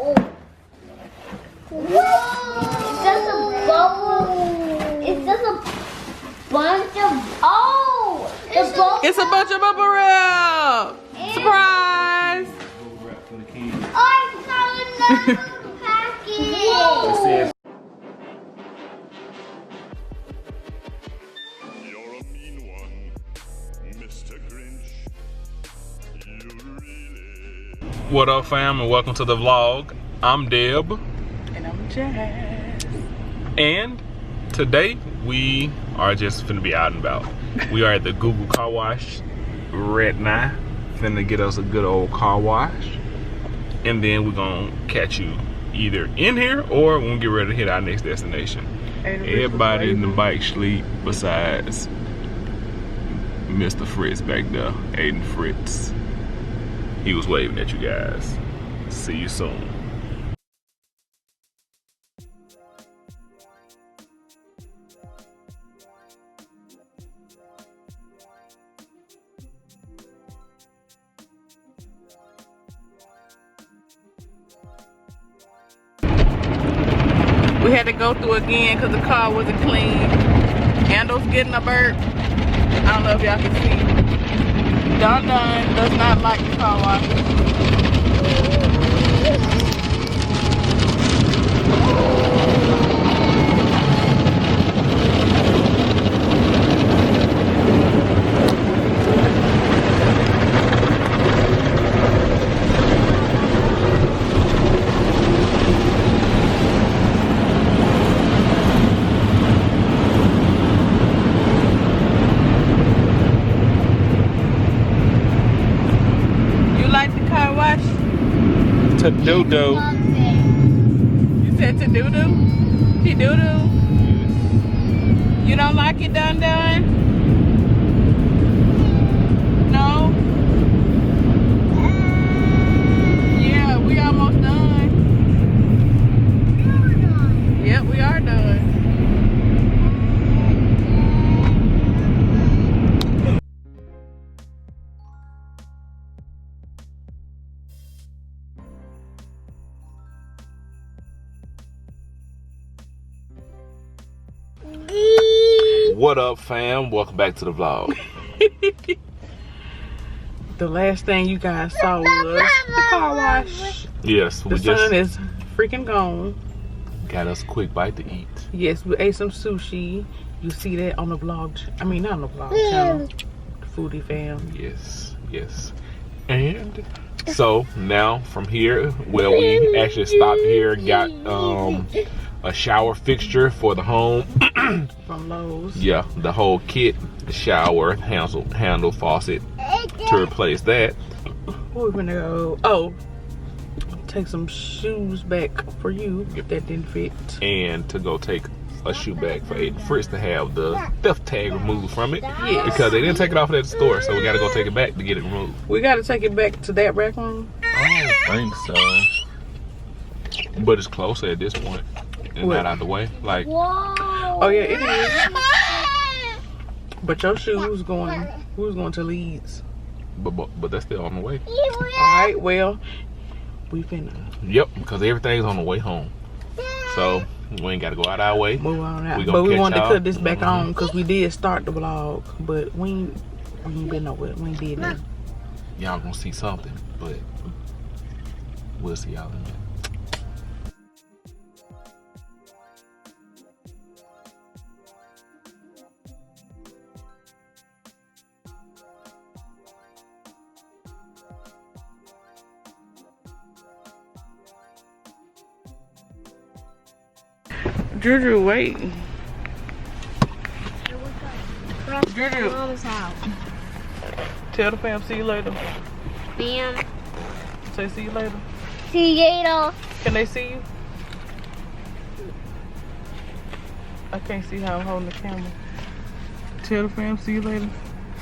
It's just a bubble. It's just a bunch of It's a bunch of bubble wrap. Surprise! Bubble wrap for the candy. I found another package. You're a mean one, Mr. Grinch. You really. What up, fam, and welcome to the vlog. I'm Deb. And I'm Jazz. And today we are just finna be out and about. We are at the Google car wash right now. Finna get us a good old car wash. And then we're gonna catch you either in here or when we get ready to hit our next destination. Everybody in the bike sleep besides Mr. Fritz back there, Aiden Fritz. He was waving at you guys. See you soon. We had to go through again because the car wasn't clean. Handles getting a burp. I don't know if y'all can see. Don does not like the car wash. To doo-doo. You said to doo-doo? He doo-doo? You don't like it, Dun? No? Yeah, we almost done. Yep, we are done. What up, fam? Welcome back to the vlog. The last thing you guys saw was the car wash. Yes, The sun is freaking gone. got us a quick bite to eat. Yes, we ate some sushi. You see that on the vlog. I mean, not on the vlog channel. The Foodie Fam. Yes, yes. And so now from here, well, we actually stopped here, got a shower fixture for the home. From Lowe's. Yeah, the whole kit, the shower, handle, faucet, to replace that. We're gonna go, take some shoes back for you if that didn't fit. And to go take a shoe bag for Aiden Fritz to have the theft tag removed from it. Yes. Because they didn't take it off at the store, so we gotta go take it back to get it removed. We gotta take it back to that rack room. I don't think so. But it's closer at this point. And What? not out the way. Like, Oh yeah, it is. But your shoes we was going to Leeds. but that's still on the way. Alright, well, we finna Yep, because everything's on the way home. So we ain't gotta go out our way. move on out. We gonna But we catch wanted to y'all. cut this back on because we did start the vlog, but we ain't been nowhere. We ain't did nothing. Y'all gonna see something, but we'll see y'all in a minute. Juju, wait. Juju, Mom's house. tell the fam, see you later. Bam. Say see you later. See you later. Can they see you? I can't see how I'm holding the camera. Tell the fam, see you later.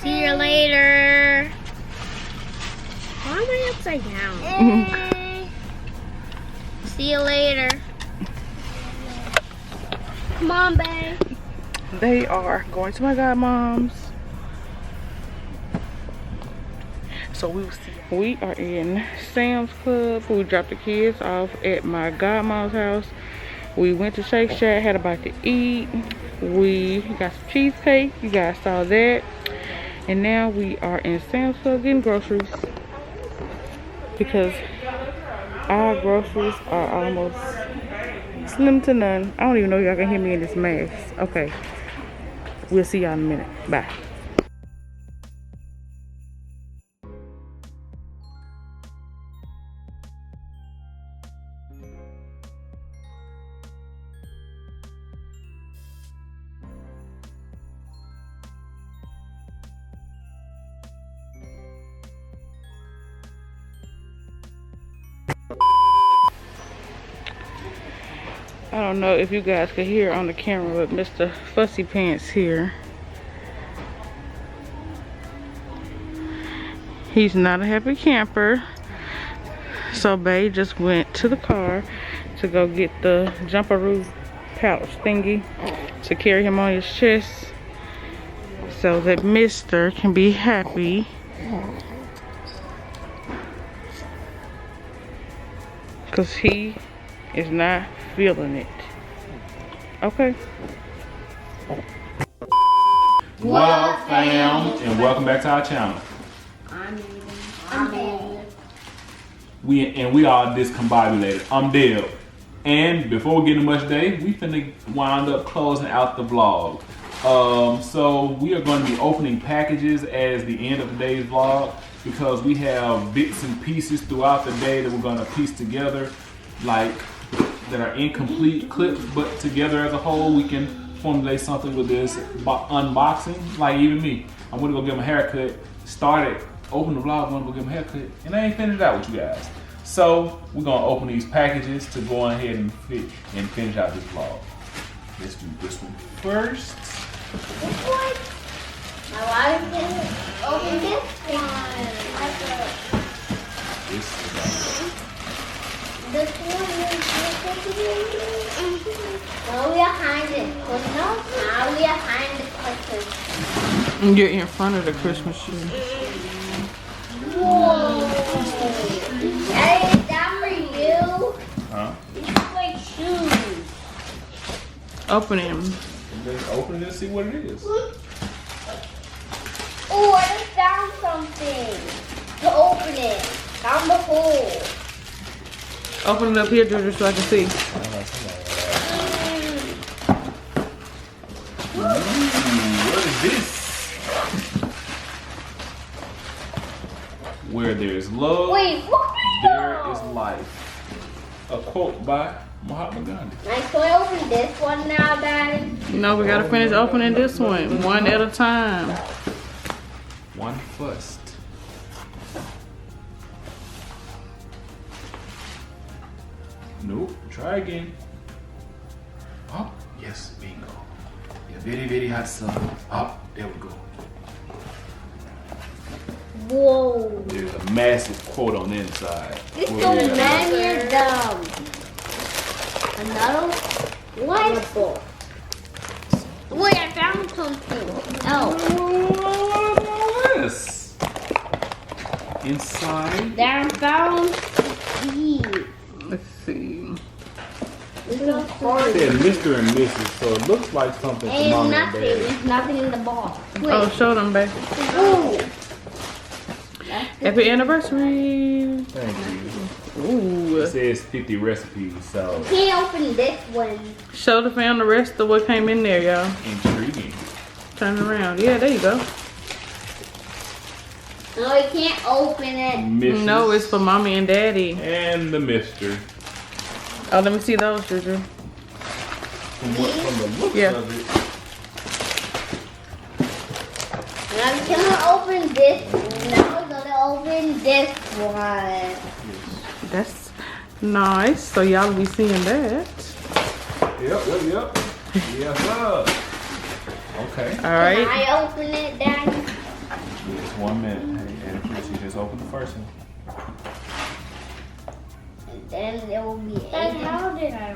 See you later. Why am I upside down? See you later. Come on, babe. They are going to my godmom's. So we are in Sam's Club. We dropped the kids off at my godmom's house. We went to Shake Shack, had a bite to eat. We got some cheesecake. You guys saw that. And now we are in Sam's Club getting groceries because our groceries are almost slim to none. I don't even know if y'all can hear me in this mask. Okay. We'll see y'all in a minute. Bye. I don't know if you guys could hear on the camera, but Mr. Fussy Pants here. He's not a happy camper. So Bae just went to the car to go get the jumperoo pouch thingy to carry him on his chest so that Mr. can be happy. Cause he is not feeling it. Okay. What up, fam? And welcome back to our channel. We all discombobulated. I'm Dale. And before we get into much day, we finna wind up closing out the vlog. So we are going to be opening packages as the end of today's vlog because we have bits and pieces throughout the day that we're going to piece together, like that are incomplete clips, but together as a whole we can formulate something with this unboxing. Like even me, I'm gonna go get my haircut. Started, open the vlog, I'm gonna go get my haircut, and I ain't finished out with you guys. So we're gonna open these packages to go ahead and finish out this vlog. Let's do this one first. This one? My wife didn't open this one. This one now we are behind it. Now we are behind the Christmas. You're in front of the Christmas tree. Whoa! Hey, is that for you? Huh? These are my shoes. Open him. Let's open it and see what it is. Oh, I just found something to open it. Down the hole. Open it up here, Georgia, so I can see. What is this? Where there is love, Wait, what? there is life. A quote by Mahatma Gandhi. Nice. So I open this one now, Daddy. No, we gotta finish opening this one, one at a time. One first. Nope. Try again. Oh, yes, bingo. Yeah, very, very hot sun. Oh, there we go. Whoa. There's a massive quote on the inside. This What so we got? man, you're dumb. Another? What? Wait, I found something. Oh. Yes. Inside. There I found these. Let's see. This is It said Mr. and Mrs. So it looks like something for Ain't mom and nothing. dad. There's nothing in the box. Wait. Oh, show them, baby. Ooh. Happy anniversary. Thank you. Ooh. It says 50 recipes, so Can't open this one. Show the fam the rest of what came in there, y'all. intriguing. Turn it around. Yeah, there you go. No, we can't open it. Mrs. No, it's for mommy and daddy. and the Mr. Oh, let me see those, Juju. From the looks Yeah. of it. Now we're gonna open this. Now we're gonna open this one. That's nice. So y'all will be seeing that. Yep. Yes, sir. Okay. All right. Can I open it, Daddy? Just 1 minute. Hey, and you just open the first one. And then there will be eight. How did I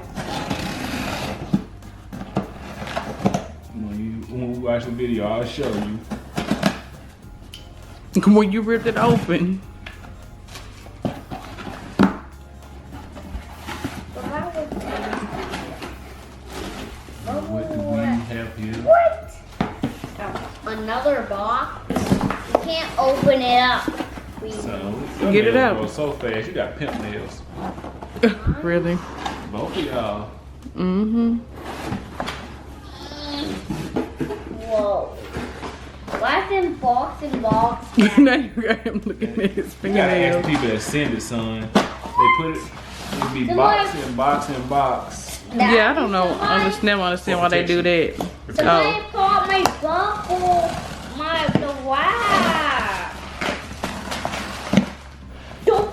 When we watch the video, I'll show you. When you ripped it open. What do we have here? What? Another box? You can't open it up. So, Get it out. Go so fast. You got pimp nails. Really? Both of y'all. Mm-hmm. Whoa. Why is it box and box? Now you got him looking at his You gotta ask fingernails. people that send it, son. They put it. It'd be box and box and box. Yeah, I don't know. Understand why they do that. Somebody Oh. bought my bubble. The wax. Don't.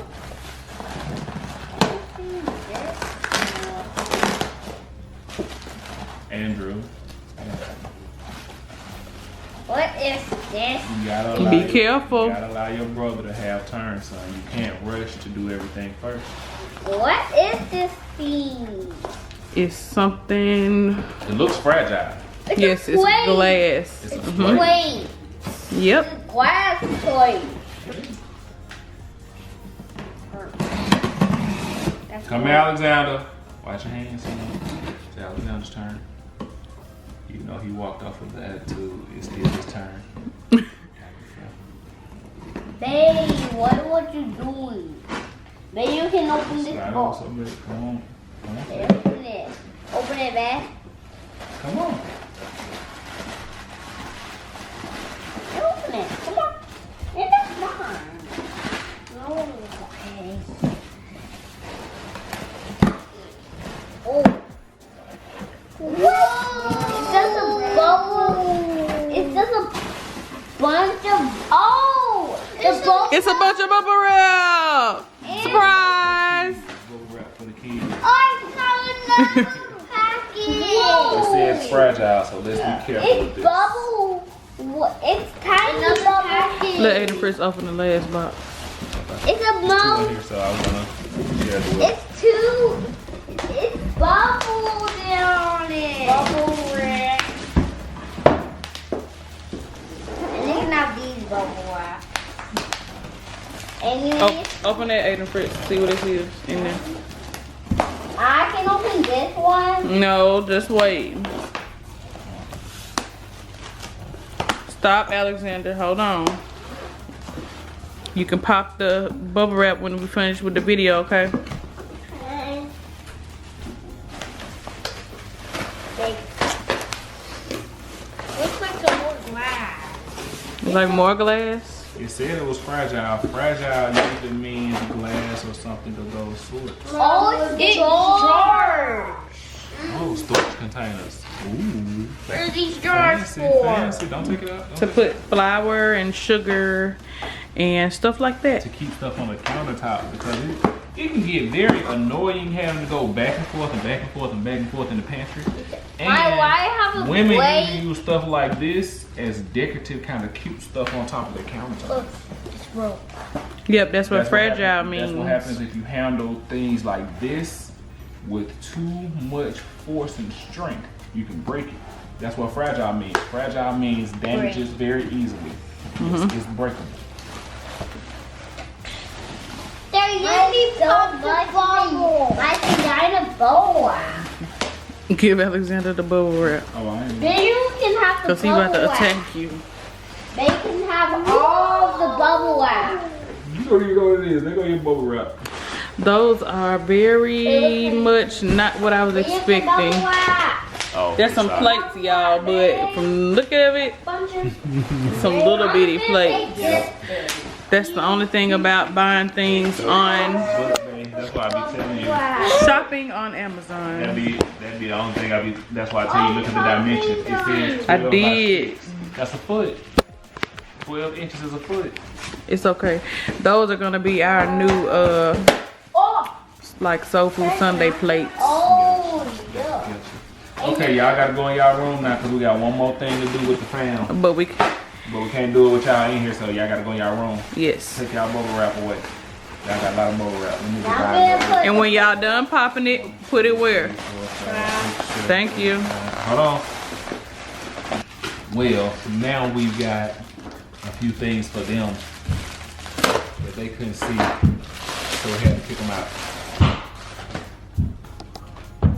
Andrew. What is this? You gotta allow Be careful. You gotta allow your brother to have turn, son. You can't rush to do everything first. What is this thing? It's something. It looks fragile. Yes, it's plate. glass. It's a Mhm. Wait. Yep. It's glass toy. That's Come what- Alexander. Watch your hands, son. It's Alexander's turn. Even though he walked off with the attitude, it's still his turn. Babe, what you doing? Babe, you can open this Slide on box. somebody. Come on. Come on. Babe, open it. Open it, babe. Come on. Open it. Come on. And that's mine. No, okay. Oh. Whoa! It's just a bubble. It's just a bunch of. Oh! The bubble. It's a bunch of bubble wrap. Surprise! Bubble wrap for the kids. Oh, it's not enough package. It says fragile, so let's be careful with It's this. bubble. It's tiny package. Let Aiden Fritz open the last box. It's a Two in mouth. here, so I'm gonna share the web. It's two. It's bubble on it. Bubble wrap. And you can have these bubble wrap. Anyways, Oh, open that Aiden Fritz. See what it is in there. I can open this one. No, just wait. Stop, Alexander. Hold on. You can pop the bubble wrap when we finish with the video, okay? Okay. Looks like some more glass. Like more glass. It said it was fragile. Fragile usually means glass or something of those sorts. Oh, it's jars. Oh, storage containers. Ooh. What are these jars Fancy, for? fancy. Don't take it out. Don't To take put flour and sugar and stuff like that. to keep stuff on the countertop because it can get very annoying having to go back and forth and back and forth and back and forth in the pantry. And Why have a women plate? usually use stuff like this as decorative kind of cute stuff on top of the countertop. Look, it's broke. Yep, that's what That's fragile happens- means. That's what happens if you handle things like this with too much force and strength. You can break it. That's what fragile means. Fragile means damages very easily. It's breakable. There usually pops a bubble. Like a giant bubble. Give Alexander the bubble wrap. Oh, I ain't. Then you can have the Because he about to bubble wrap. attack you. They can have all the bubble wrap. You don't even know what it is. They go your bubble wrap. Those are very much not what I was Here's the expecting. bubble wrap. Oh, There's some plates, y'all, but from looking at it, some little bitty plates. That's the only thing about buying things on That's why I be telling you. shopping on Amazon. That'd be the only thing I be. That's why I tell you look at the dimensions. It says 12 I by did. 6. That's a foot. 12 inches is a foot. It's okay. Those are gonna be our new Oh, like soul food Sunday plates. oh, yeah. Okay, y'all gotta go in y'all room now because we got one more thing to do with the fam. But we But we can't do it with y'all in here, so y'all gotta go in y'all room. yes. Take y'all bubble wrap away. Y'all got a lot of bubble wrap. Let me Now I'm divide gonna put And when y'all done popping it, put it where? Thank you. Hold on. Well, now we've got a few things for them but they couldn't see, so we had to pick them out.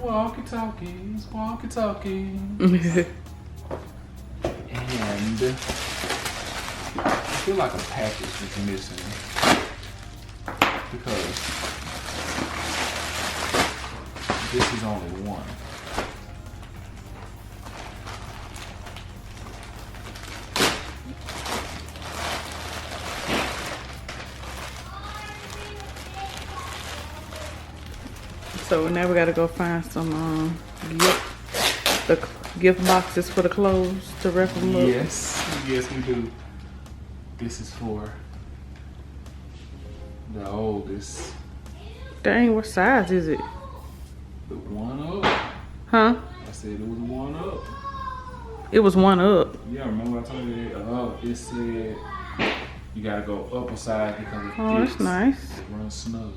Walkie-talkies, walkie-talkies. And I feel like a package is missing because this is only one. So now we gotta go find some gift boxes for the clothes to wrap them up. Yes, yes we do. This is for the oldest. Dang, what size is it? The one up. Huh? I said it was one up. It was one up. Yeah, remember I told you that? It said you gotta go up a size because it Oh, that's nice. It runs snug.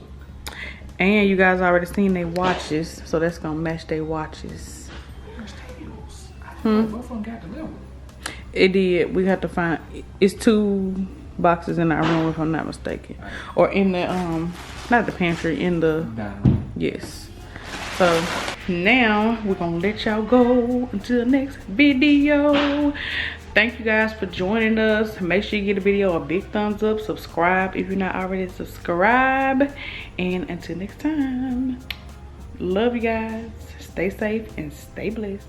And you guys already seen their watches, so that's gonna match their watches. Where's tails? Hmm? Both of them got delivered. It did. We have to find. It's 2 boxes in our room, if I'm not mistaken, or in the not the pantry, in the yes. So now we're gonna let y'all go until the next video. Thank you guys for joining us. Make sure you give the video a big thumbs up. Subscribe if you're not already subscribed. And until next time, love you guys. Stay safe and stay blessed.